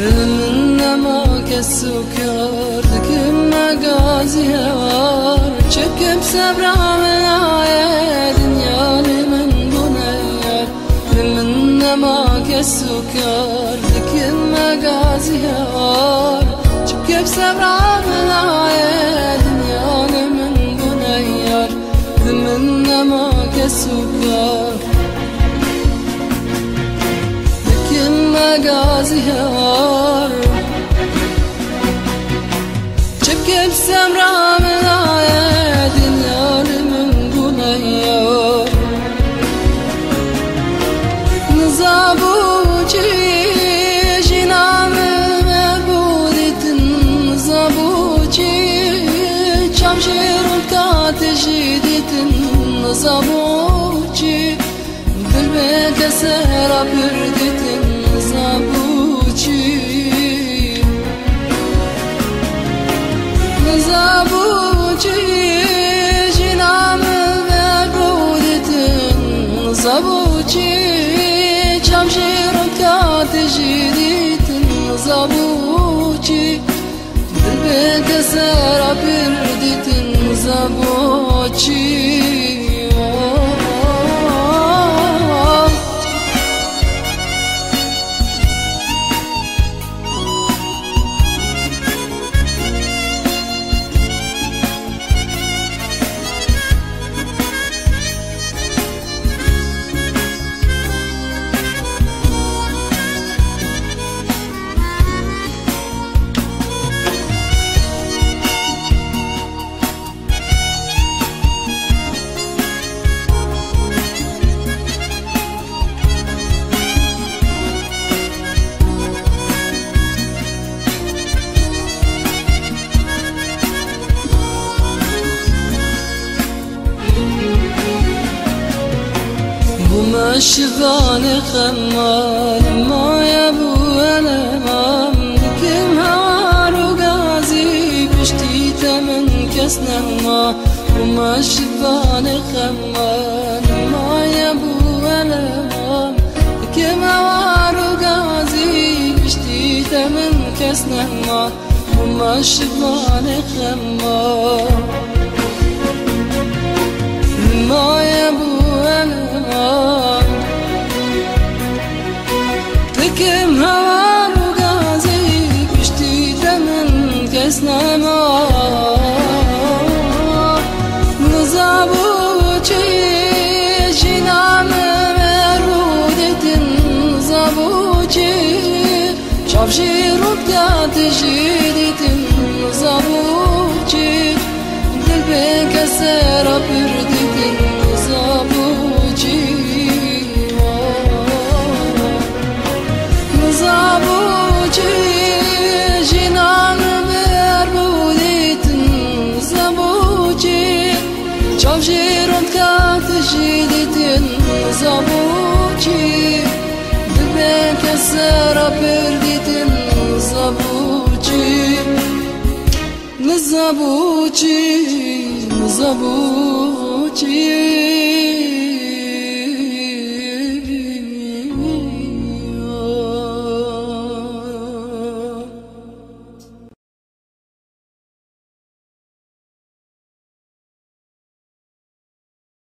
إنما كالسكر كما قازي هوار شك بسبر من عيا دنيا لمن بنيار إنما كالسكر كما قازي هوار شك بسبر من عيا دنيا لمن بنيار إنما كالسكر قازي هوار شبكي بسمرة من عياد النار من بنيار نزابوجي جنام مبودة نزابوجي شمشير الكات جديد نزابوجي بالبيت سهرة بردة نزابوجي جنام مبودة نزابوجي شمشير كات جديد نزابوجي بالبيت سارة بردة نزابوجي الشبان خمال ما يبو الامام كم هوار وقازي بشتي تمن كسنما وما الشبان خمال ما يبو الامام كم هوار وقازي بشتي تمن كسنما وما الشبان خمال ما يبو الامام كم هوار وقازي بشتي تمن كسنما نزابوجي جنام مرودة نزابوجي شمشير وبدات جديد نزابوجي قلبي كسر بردة نزابوجي نزابوجي جنان مربودة نزابوجي شمشير كات جديد نزابوجي قلبي كسر بردة نزابوجي نزابوجي نزابوجي